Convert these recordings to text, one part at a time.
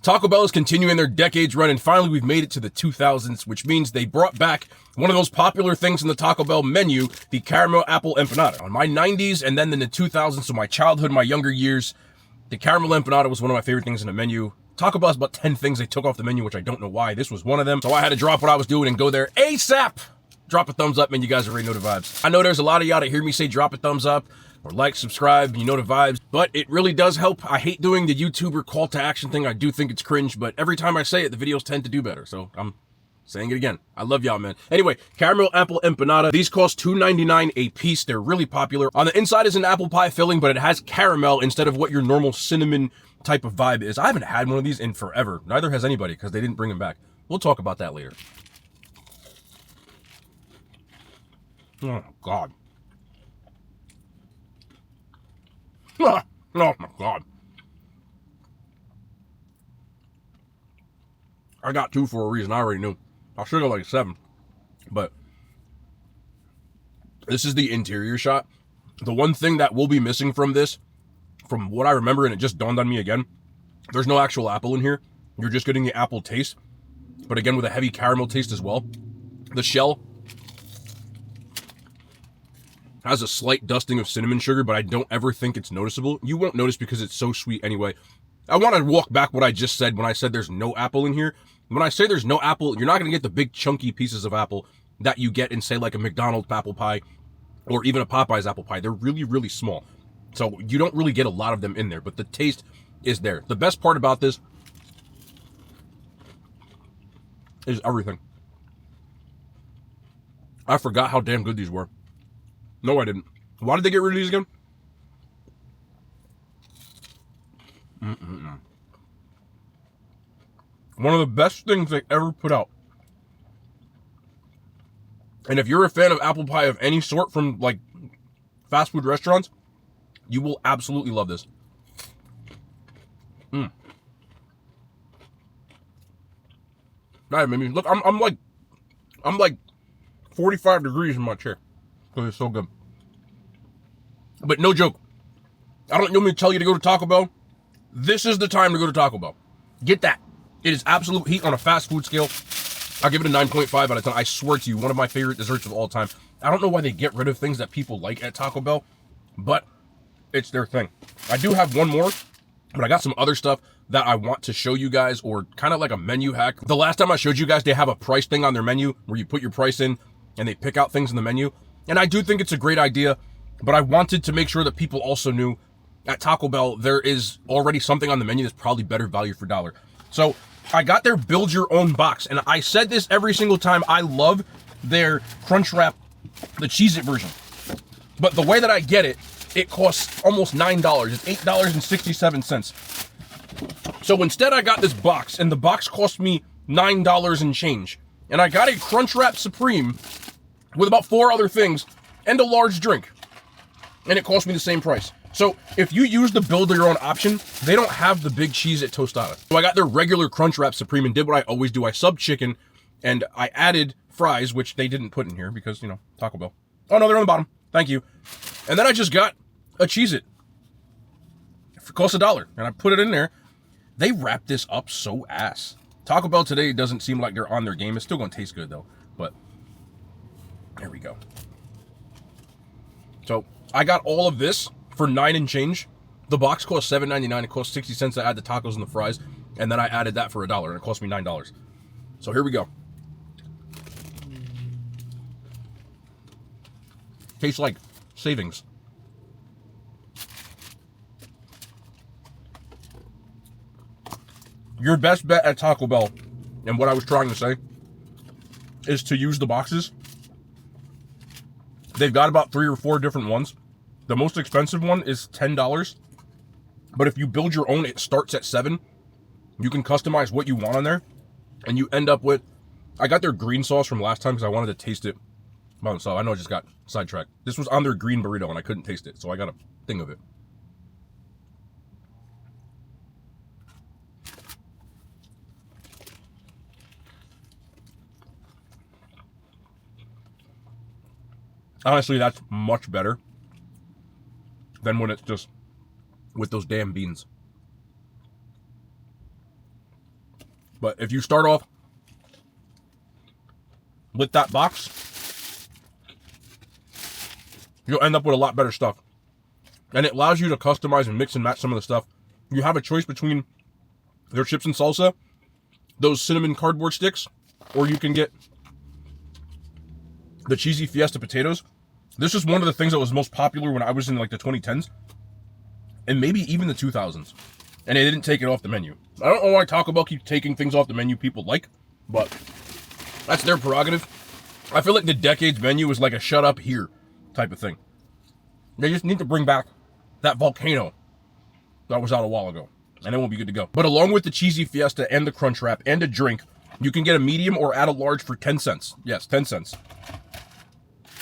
Taco Bell is continuing their decades run, and finally we've made it to the 2000s, which means they brought back one of those popular things in the Taco Bell menu, the caramel apple empanada. On my 90s and then in the 2000s, so my childhood, my younger years, the caramel empanada was one of my favorite things in the menu. Taco Bell has about 10 things they took off the menu, which I don't know why. This was one of them, so I had to drop what I was doing and go there ASAP. Drop a thumbs up, man. You guys already know the vibes. I know there's a lot of y'all that hear me say drop a thumbs up or like, subscribe, you know the vibes, but it really does help. I hate doing the YouTuber call to action thing. I do think it's cringe, but every time I say it, the videos tend to do better, so I'm saying it again. I love y'all, man. Anyway, caramel apple empanada. These cost $2.99 a piece. They're really popular. On the inside is an apple pie filling, but it has caramel instead of what your normal cinnamon type of vibe is. I haven't had one of these in forever. Neither has anybody because they didn't bring them back. We'll talk about that later. Oh, God. Oh, my God. I got 2 for a reason. I already knew. I should have like 7. But this is the interior shot. The one thing that will be missing from this, from what I remember, and it just dawned on me again, there's no actual apple in here. You're just getting the apple taste. But again, with a heavy caramel taste as well. The shell has a slight dusting of cinnamon sugar, but I don't ever think it's noticeable. You won't notice because it's so sweet anyway. I want to walk back what I just said when I said there's no apple in here. When I say there's no apple, you're not going to get the big chunky pieces of apple that you get in, say, like a McDonald's apple pie or even a Popeye's apple pie. They're really, really small. So you don't really get a lot of them in there, but the taste is there. The best part about this is everything. I forgot how damn good these were. No, I didn't. Why did they get rid of these again? One of the best things they ever put out. And if you're a fan of apple pie of any sort from, like, fast food restaurants, you will absolutely love this. That made me look. I'm like 45 degrees in my chair because it's so good. But no joke. I don't normally tell you to go to Taco Bell. This is the time to go to Taco Bell. Get that. It is absolute heat on a fast food scale. I'll give it a 9.5 out of 10. I swear to you, one of my favorite desserts of all time. I don't know why they get rid of things that people like at Taco Bell, but it's their thing. I do have one more, but I got some other stuff that I want to show you guys, or kind of like a menu hack. The last time I showed you guys, they have a price thing on their menu where you put your price in and they pick out things in the menu. And I do think it's a great idea, but I wanted to make sure that people also knew at Taco Bell, there is already something on the menu that's probably better value for dollar. So I got their build your own box, and I said this every single time. I love their Crunch Wrap, the Cheez-It version. But the way that I get it, it costs almost $9. It's $8.67. So instead I got this box, and the box cost me $9 and change. And I got a Crunch Wrap Supreme with about 4 other things and a large drink. And it cost me the same price. So if you use the build your own option, they don't have the big Cheez-It tostada. So I got their regular Crunch Wrap Supreme and did what I always do. I subbed chicken and I added fries, which they didn't put in here because, you know, Taco Bell. Oh no, they're on the bottom. Thank you. And then I just got a Cheez-It. It costs $1 and I put it in there. They wrap this up so ass. Taco Bell today doesn't seem like they're on their game. It's still going to taste good though, but there we go. So I got all of this for $9 and change. The box cost $7.99. It cost 60 cents to add the tacos and the fries, and then I added that for $1, and it cost me $9. So here we go. Tastes like savings. Your best bet at Taco Bell, and what I was trying to say, is to use the boxes. They've got about 3 or 4 different ones. The most expensive one is $10. But if you build your own, it starts at $7. You can customize what you want on there. And you end up with, I got their green sauce from last time because I wanted to taste it by myself. I know I just got sidetracked. This was on their green burrito and I couldn't taste it. So I got a thing of it. Honestly, that's much better than when it's just with those damn beans. But if you start off with that box, you'll end up with a lot better stuff. And it allows you to customize and mix and match some of the stuff. You have a choice between their chips and salsa, those cinnamon cardboard sticks, or you can get the cheesy fiesta potatoes. This is one of the things that was most popular when I was in like the 2010s and maybe even the 2000s. And they didn't take it off the menu. I don't know why Taco Bell keeps taking things off the menu people like, but that's their prerogative. I feel like the Decades menu is like a shut up here type of thing. They just need to bring back that volcano that was out a while ago, and it won't be good to go. But along with the cheesy fiesta and the crunch wrap and a drink, you can get a medium or add a large for 10 cents. Yes, 10 cents.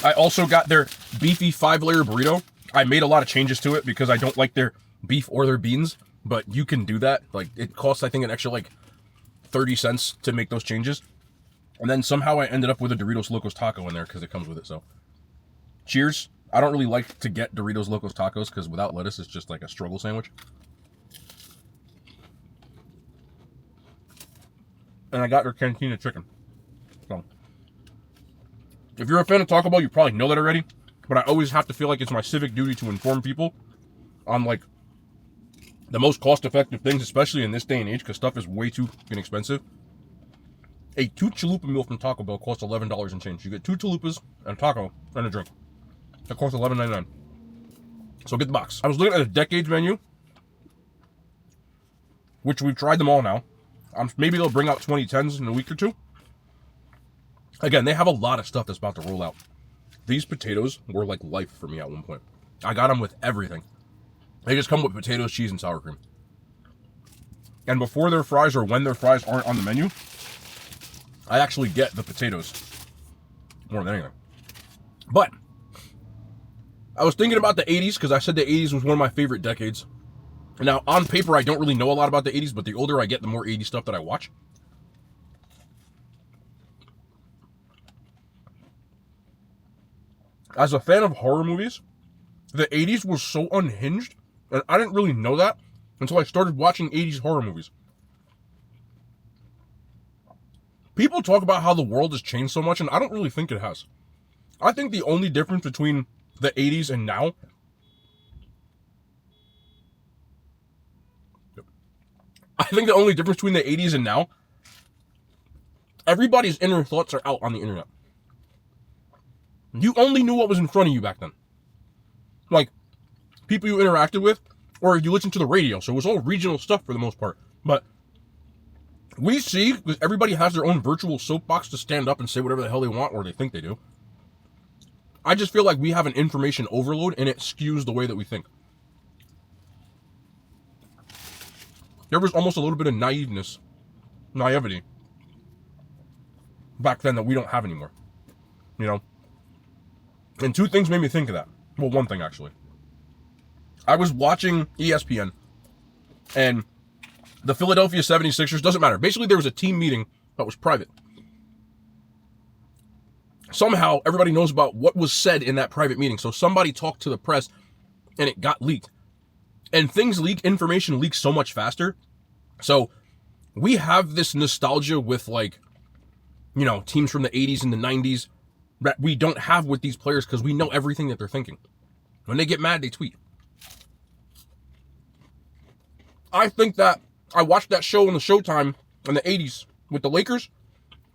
I also got their beefy 5-layer burrito. I made a lot of changes to it because I don't like their beef or their beans, but you can do that. Like, it costs, I think, an extra like 30 cents to make those changes. And then somehow I ended up with a Doritos Locos taco in there because it comes with it. So cheers. I don't really like to get Doritos Locos tacos because without lettuce, it's just like a struggle sandwich. And I got their cantina chicken. So if you're a fan of Taco Bell, you probably know that already. But I always have to feel like it's my civic duty to inform people on like the most cost-effective things, especially in this day and age, because stuff is way too inexpensive. A 2 chalupa meal from Taco Bell costs $11 and change. You get 2 chalupas and a taco and a drink. That costs $11.99. So get the box. I was looking at a Decades menu, which we've tried them all now. Maybe they'll bring out 2010s in a week or two. Again, they have a lot of stuff that's about to roll out. These potatoes were like life for me at one point. I got them with everything. They just come with potatoes, cheese, and sour cream. And before their fries or when their fries aren't on the menu, I actually get the potatoes more than anything. But I was thinking about the 80s because I said the 80s was one of my favorite decades. Now, on paper, I don't really know a lot about the 80s, but the older I get, the more 80s stuff that I watch. As a fan of horror movies, the 80s was so unhinged, and I didn't really know that until I started watching 80s horror movies. People talk about how the world has changed so much, and I don't really think it has. I think the only difference between the 80s and now everybody's inner thoughts are out on the internet. You only knew what was in front of you back then. Like, people you interacted with, or you listened to the radio, so it was all regional stuff for the most part. But we see, because everybody has their own virtual soapbox to stand up and say whatever the hell they want, or they think they do. I just feel like we have an information overload, and it skews the way that we think. There was almost a little bit of naivety back then that we don't have anymore. You know? And 2 things made me think of that. Well, 1 thing, actually. I was watching ESPN, and the Philadelphia 76ers, doesn't matter. Basically, there was a team meeting that was private. Somehow, everybody knows about what was said in that private meeting. So somebody talked to the press, and it got leaked. And things leak, information leaks so much faster. So we have this nostalgia with, like, you know, teams from the 80s and the 90s that we don't have with these players because we know everything that they're thinking. When they get mad, they tweet. I think that I watched that show on the Showtime in the 80s with the Lakers,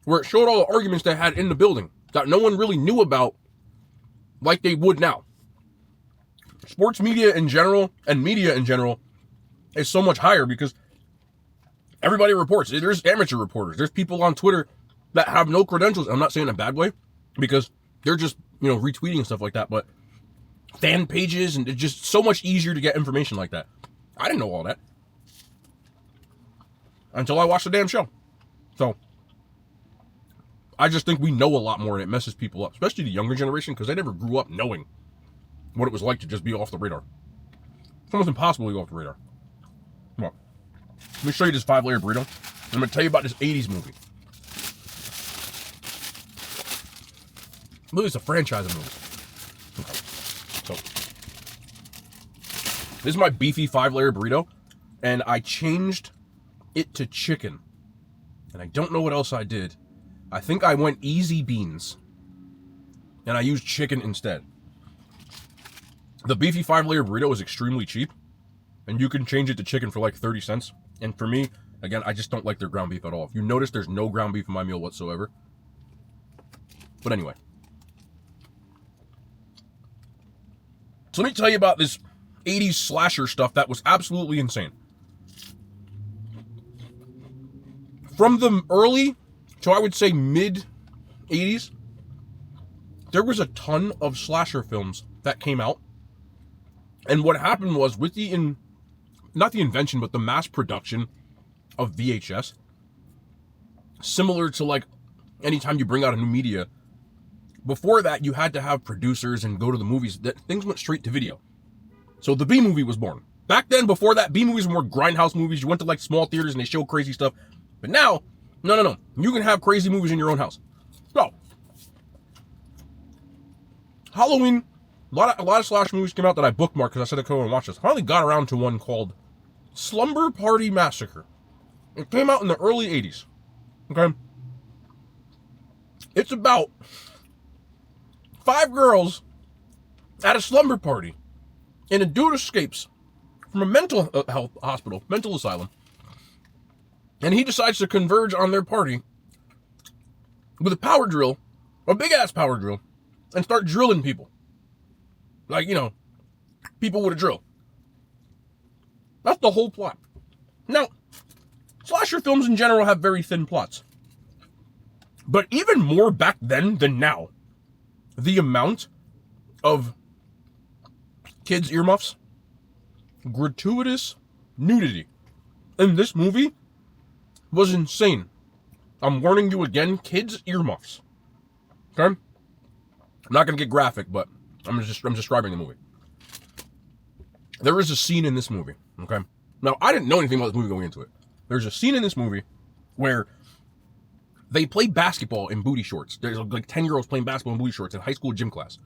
where it showed all the arguments they had in the building that no one really knew about like they would now. Sports media in general and media in general is so much higher because everybody reports. There's amateur reporters. There's people on Twitter that have no credentials. I'm not saying in a bad way because they're just, you know, retweeting and stuff like that, but fan pages, and it's just so much easier to get information like that. I didn't know all that until I watched the damn show. So I just think we know a lot more, and it messes people up, especially the younger generation, because they never grew up knowing what it was like to just be off the radar. It's almost impossible to go off the radar. Come on. Let me show you this 5-layer burrito. I'm going to tell you about this 80s movie. Look, it's a franchise of movies. Okay. So, this is my beefy 5-layer burrito, and I changed it to chicken And I don't know what else I did. I think I went easy beans. And I used chicken instead. The beefy 5-layer burrito is extremely cheap. And you can change it to chicken for like 30 cents. And for me, again, I just don't like their ground beef at all. If you notice, there's no ground beef in my meal whatsoever. But anyway. So let me tell you about this 80s slasher stuff that was absolutely insane. From the early to I would say mid 80s, there was a ton of slasher films that came out. And what happened was with the, not the invention, but the mass production of VHS, similar to like anytime you bring out a new media, before that you had to have producers and go to the movies. That things went straight to video. So the B movie was born. Back then, before that, B movies were more grindhouse movies. You went to like small theaters and they showed crazy stuff. But now, no. You can have crazy movies in your own house. So, Halloween, a lot of slash movies came out that I bookmarked because I said I couldn't watch this. I finally got around to one called Slumber Party Massacre. It came out in the early 80s. Okay? It's about 5 girls at a slumber party, and a dude escapes from a mental health hospital, mental asylum, and he decides to converge on their party with a power drill, a big-ass power drill, and start drilling people. Like, you know, people with a drill. That's the whole plot. Now, slasher films in general have very thin plots. But even more back then than now, the amount of kids' earmuffs, gratuitous nudity in this movie was insane. I'm warning you again, kids' earmuffs. Okay? I'm not going to get graphic, but I'm describing the movie. There is a scene in this movie, okay? Now, I didn't know anything about this movie going into it. There's a scene in this movie where they play basketball in booty shorts. There's like 10 girls playing basketball in booty shorts in high school gym class.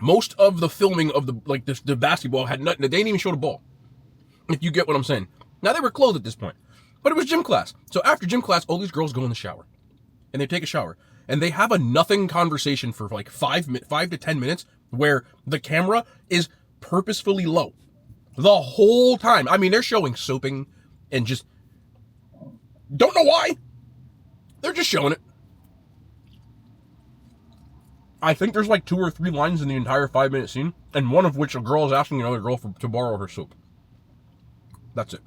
Most of the filming of the basketball had nothing. They didn't even show the ball. If you get what I'm saying. Now, they were clothed at this point, but it was gym class. So after gym class, all these girls go in the shower, and they take a shower, and they have a nothing conversation for like 5 to 10 minutes where the camera is purposefully low the whole time. I mean, they're showing soaping and just don't know why. They're just showing it. I think there's like 2 or 3 lines in the entire 5-minute scene, and one of which a girl is asking another girl to borrow her soap. That's it.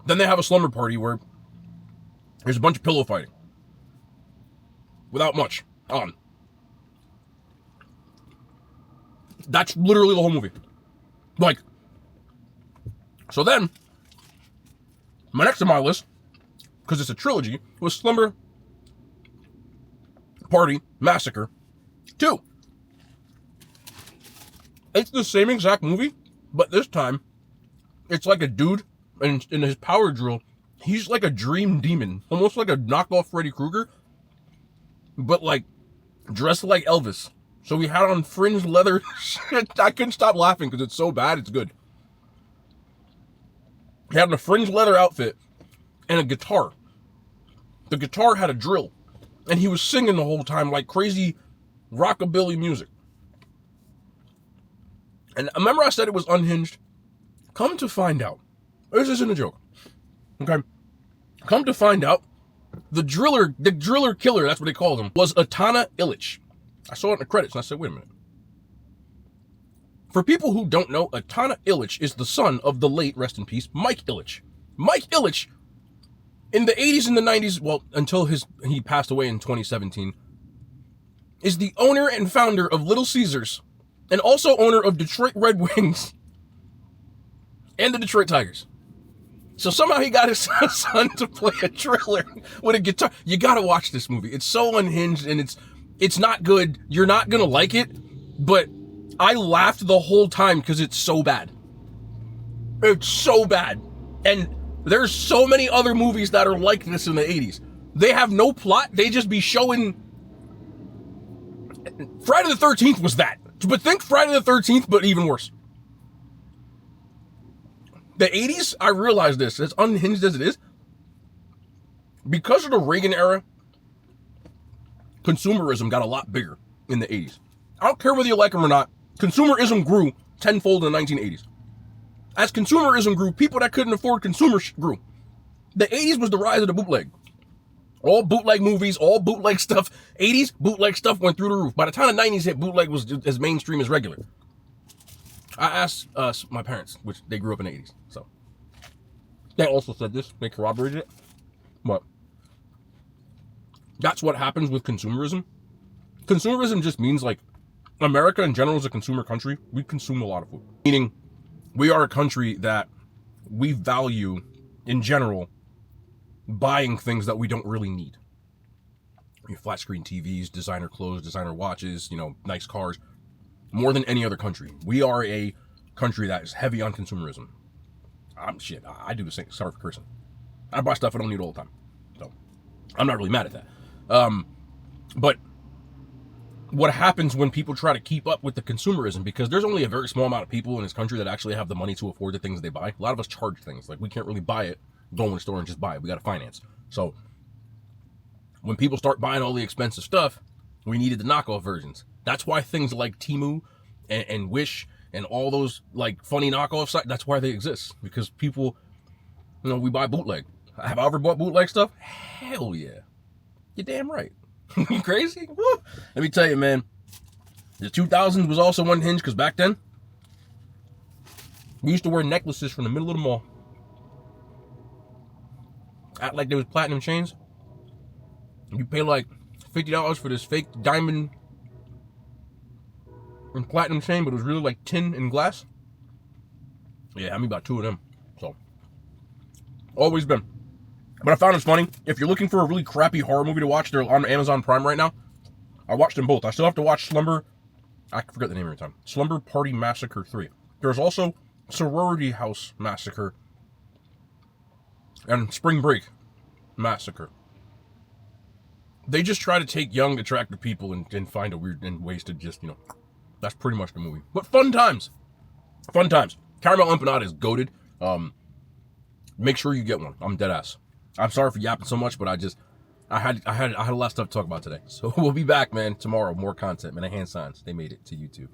Then they have a slumber party where there's a bunch of pillow fighting. Without much on. That's literally the whole movie. Like, so then, next on my list, because it's a trilogy, was Slumber Party Massacre 2. It's the same exact movie, but this time, it's like a dude in his power drill. He's like a dream demon, almost like a knockoff Freddy Krueger, but like dressed like Elvis. So he had on fringed leather shit. I couldn't stop laughing because it's so bad, it's good. He had on a fringed leather outfit and a guitar. The guitar had a drill, and he was singing the whole time like crazy rockabilly music. And remember I said it was unhinged? Come to find out, this isn't a joke, okay? Come to find out, the driller killer, that's what they called him, was Atana Illich. I saw it in the credits and I said, wait a minute. For people who don't know, Atana Illich is the son of the late, rest in peace, Mike Illich. Mike Illich, in the 80s and the 90s, well, until he passed away in 2017, is the owner and founder of Little Caesars, and also owner of Detroit Red Wings and the Detroit Tigers. So somehow he got his son to play a driller with a guitar. You gotta watch this movie. It's so unhinged and it's not good. You're not gonna like it, but I laughed the whole time because it's so bad. It's so bad. And there's so many other movies that are like this in the 80s. They have no plot. They just be showing. Friday the 13th was that. But think Friday the 13th, but even worse. The 80s, I realize this, as unhinged as it is, because of the Reagan era, consumerism got a lot bigger in the 80s. I don't care whether you like them or not, consumerism grew tenfold in the 1980s. As consumerism grew, people that couldn't afford grew. The 80s was the rise of the bootleg. All bootleg movies, all bootleg stuff. 80s, bootleg stuff went through the roof. By the time the 90s hit, bootleg was as mainstream as regular. I asked my parents, which they grew up in the 80s, so. They also said this, they corroborated it. But that's what happens with consumerism. Consumerism just means like America in general is a consumer country. We consume a lot of food. Meaning we are a country that we value, in general, buying things that we don't really need. Flat screen TVs, designer clothes, designer watches, nice cars. More than any other country. We are a country that is heavy on consumerism. I do the same. Sorry for cursing. I buy stuff I don't need all the time. So, I'm not really mad at that. But what happens when people try to keep up with the consumerism, because there's only a very small amount of people in this country that actually have the money to afford the things they buy. A lot of us charge things. Like, we can't really buy it, go in the store and just buy it. We got to finance. So, when people start buying all the expensive stuff, we needed the knockoff versions. That's why things like Temu and Wish and all those like funny knockoff sites, that's why they exist. Because people, we buy bootleg. Have I ever bought bootleg stuff? Hell yeah. You're damn right. You crazy? Woo. Let me tell you, man. The 2000s was also unhinged because back then, we used to wear necklaces from the middle of the mall. Act like there was platinum chains. You pay like $50 for this fake diamond and platinum chain, but it was really like tin and glass. Yeah, I mean about 2 of them. So, always been. But I found it funny. If you're looking for a really crappy horror movie to watch, they're on Amazon Prime right now. I watched them both. I still have to watch I forget the name every time. Slumber Party Massacre 3. There's also Sorority House Massacre and Spring Break Massacre. They just try to take young, attractive people and find ways to just, that's pretty much the movie. But fun times. Fun times. Caramel Empanada is goated. Make sure you get one. I'm dead ass. I'm sorry for yapping so much, but I had a lot of stuff to talk about today. So we'll be back, man, tomorrow. More content, man. The hand signs. They made it to YouTube.